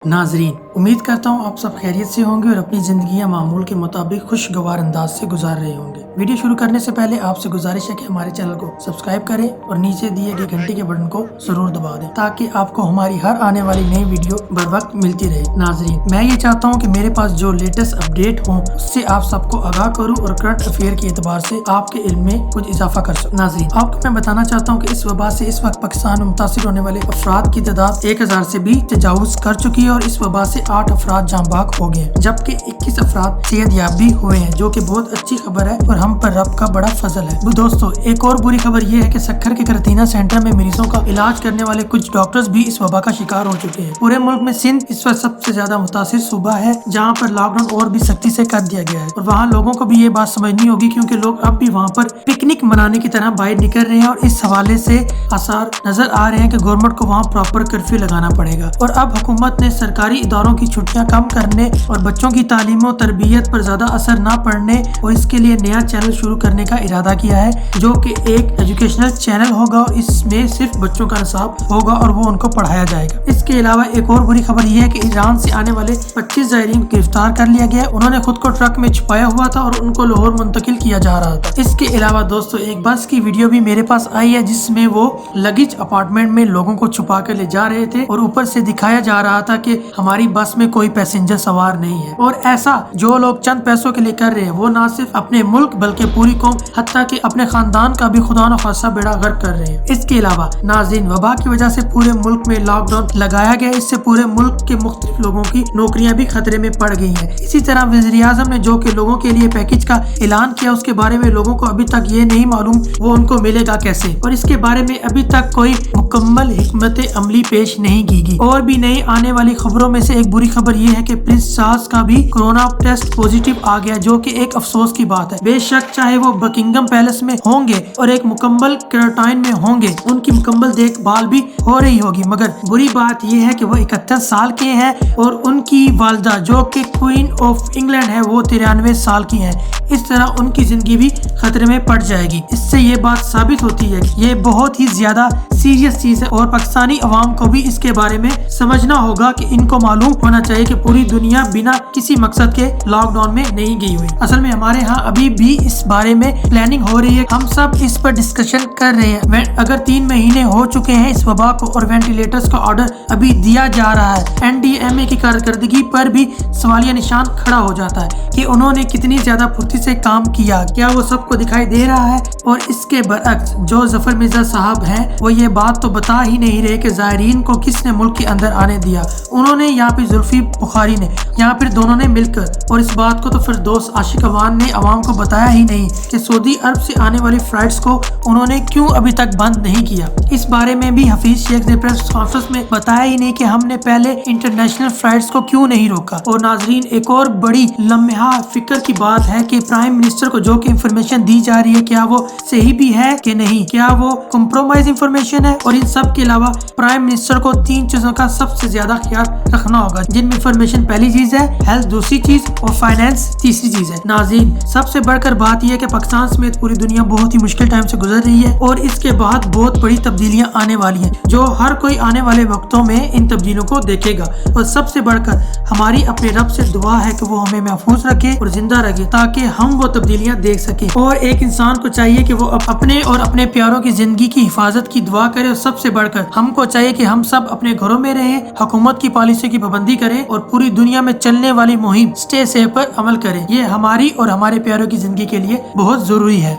नाजरीन, उम्मीद करता हूँ आप सब खैरियत से होंगे और अपनी जिंदगियां मामूल के मुताबिक खुशगवार अंदाज से गुजार रहे होंगे। वीडियो शुरू करने से पहले आपसे गुजारिश है कि हमारे चैनल को सब्सक्राइब करें और नीचे दिए गए घंटी के बटन को जरूर दबा दें ताकि आपको हमारी हर आने वाली नई वीडियो बर वक्त मिलती रहे। नाजरीन, मैं ये चाहता हूँ कि मेरे पास जो लेटेस्ट अपडेट हो उससे आप सबको आगाह करूँ और करंट अफेयर के एतबार से आपके इल्म में कुछ इजाफा कर सकूँ। नाजरीन, आपको मैं बताना चाहता हूँ कि इस वबा से इस वक्त पाकिस्तान में मुतासिर होने वाले अफराद की तादाद 1000 से भी तजावुज कर चुकी है और इस वबा से 8 अफराद जाँ बाग हो गए हैं, जबकि 21 अफराद सेहतयाब भी हुए हैं, जो कि बहुत अच्छी खबर है और हम पर रब का बड़ा फजल है। दोस्तों, एक और बुरी खबर ये है कि सक्खर के करतीना सेंटर में मरीजों का इलाज करने वाले कुछ डॉक्टर्स भी इस वबा का शिकार हो चुके हैं। पूरे मुल्क में सिंध इस वक्त सबसे ज्यादा मुतासिर सूबा है, जहाँ पर लॉकडाउन और भी सख्ती से कर दिया गया है और वहाँ लोगों को भी ये बात समझनी होगी, क्योंकि लोग अब भी वहाँ पर पिकनिक मनाने की तरह बाहर निकल रहे हैं और इस हवाले से आसार नजर आ रहे हैं कि गवर्नमेंट को वहाँ प्रॉपर कर्फ्यू लगाना पड़ेगा। और अब हुकूमत ने सरकारी इदारों की छुट्टियां कम करने और बच्चों की तालीम और तरबियत पर ज्यादा असर न पड़ने और इसके लिए नया चैनल शुरू करने का इरादा किया है, जो कि एक एजुकेशनल चैनल होगा और इसमें सिर्फ बच्चों का निसाब होगा और वो उनको पढ़ाया जाएगा। इसके अलावा एक और बुरी खबर यह है कि ईरान से आने वाले 25 ज़ायरीन को गिरफ्तार कर लिया गया है। उन्होंने खुद को ट्रक में छुपाया हुआ था और उनको लाहौर मुंतकिल किया जा रहा था। इसके अलावा दोस्तों, एक बस की वीडियो भी मेरे पास आई है जिसमें वो लगेज अपार्टमेंट में लोगों को छुपा कर ले जा रहे थे और ऊपर से दिखाया जा रहा था कि हमारी बस में कोई पैसेंजर सवार नहीं है। और ऐसा जो लोग चंद पैसों के लिए कर रहे हैं वो ना सिर्फ अपने मुल्क बल्कि पूरी कौम हत्ता कि अपने खानदान का भी खुदा न खासा बेड़ा गर्क कर रहे हैं। इसके अलावा नाज़रीन, वबा की वजह से पूरे मुल्क में लॉकडाउन लगाया गया, इससे पूरे मुल्क के मुख्तलिफ लोगों की नौकरियां भी खतरे में पड़ गई हैं। इसी तरह वज़ीर-ए-आज़म ने जो कि लोगों के लिए पैकेज का ऐलान किया, उसके बारे में लोगों को अभी तक ये नहीं मालूम वो उनको मिलेगा कैसे, और इसके बारे में अभी तक कोई मुकम्मल हिकमत अमली पेश नहीं की गई। और भी नई आने वाली खबरों में से एक बुरी खबर ये है कि प्रिंस चार्ल्स का भी कोरोना टेस्ट पॉजिटिव आ गया, जो कि एक अफसोस की बात है। बेशक चाहे वो बकिंगम पैलेस में होंगे और एक मुकम्मल क्वारंटाइन में होंगे, उनकी मुकम्मल देखभाल भी हो रही होगी, मगर बुरी बात यह है कि वो 71 साल के हैं और उनकी वालदा जो कि क्वीन ऑफ इंग्लैंड है वो 93 साल की है। इस तरह उनकी जिंदगी भी खतरे में पड़ जाएगी। इससे ये बात साबित होती है कि ये बहुत ही ज्यादा सीरियस चीज है और पाकिस्तानी अवाम को भी इसके बारे में समझना होगा कि इनको मालूम होना चाहिए कि पूरी दुनिया बिना किसी मकसद के लॉकडाउन में नहीं गई हुई। असल में हमारे यहाँ अभी भी इस बारे में प्लानिंग हो रही है, हम सब इस पर डिस्कशन कर रहे हैं। अगर 3 महीने हो चुके हैं इस वबा को और वेंटिलेटर्स का ऑर्डर अभी दिया जा रहा है, NDMA की कारकर्दगी पर भी सवालिया निशान खड़ा हो जाता है कि उन्होंने कितनी ज्यादा फुर्ती से काम किया, क्या वो सबको दिखाई दे रहा है। और इसके बरअक्स जो जफर मिर्जा साहब हैं वो ये बात तो बता ही नहीं रहे कि ज़ायरीन को किसने मुल्क के अंदर आने दिया। उन्होंने यहाँ पे जुल्फी बुखारी ने या फिर दोनों ने मिलकर, और इस बात को तो फिरदौस आशिक अवान ने अवाम को बताया ही नहीं कि सऊदी अरब से आने वाली फ्लाइट्स को उन्होंने क्यों अभी तक बंद नहीं किया। इस बारे में भी हफीज शेख ने प्रेस कॉन्फ्रेंस में बताया ही नहीं कि हमने पहले इंटरनेशनल फ्लाइट्स को क्यों नहीं रोका। और नाजरीन, एक और बड़ी लम्हा फिक्र की बात है कि प्राइम मिनिस्टर को जो कि इंफॉर्मेशन दी जा रही है, क्या वो सही भी है कि नहीं, क्या वो कॉम्प्रोमाइज इंफॉर्मेशन है। और इन सब के अलावा प्राइम मिनिस्टर को 3 चीजों का सबसे ज्यादा ख्याल रखना होगा, जिनमें इंफॉर्मेशन पहली चीज है, हेल्थ दूसरी चीज और फाइनेंस तीसरी चीज है। नाज़रीन, सबसे बढ़कर बात यह है कि पाकिस्तान समेत पूरी दुनिया बहुत ही मुश्किल टाइम से गुजर रही है और इसके बाद बहुत बड़ी तब्दीलियां आने वाली हैं, जो हर कोई आने वाले वक्तों में इन तब्दीलियों को देखेगा। और सबसे बढ़कर हमारी अपने रब से दुआ है कि वो हमें महफूज रखे और जिंदा रखे ताकि हम वो तब्दीलियां देख सके। और एक इंसान को चाहिए कि वो अपने और अपने प्यारों की जिंदगी की हिफाजत की दुआ करे। और सबसे बढ़कर हमको चाहिए कि हम सब अपने घरों में रहें, हुकूमत की पॉलिसी की पाबंदी करें और पूरी दुनिया में चलने वाली मुहिम स्टे सेफ पर अमल करें। ये हमारी और हमारे प्यारों की जिंदगी के लिए बहुत जरूरी है।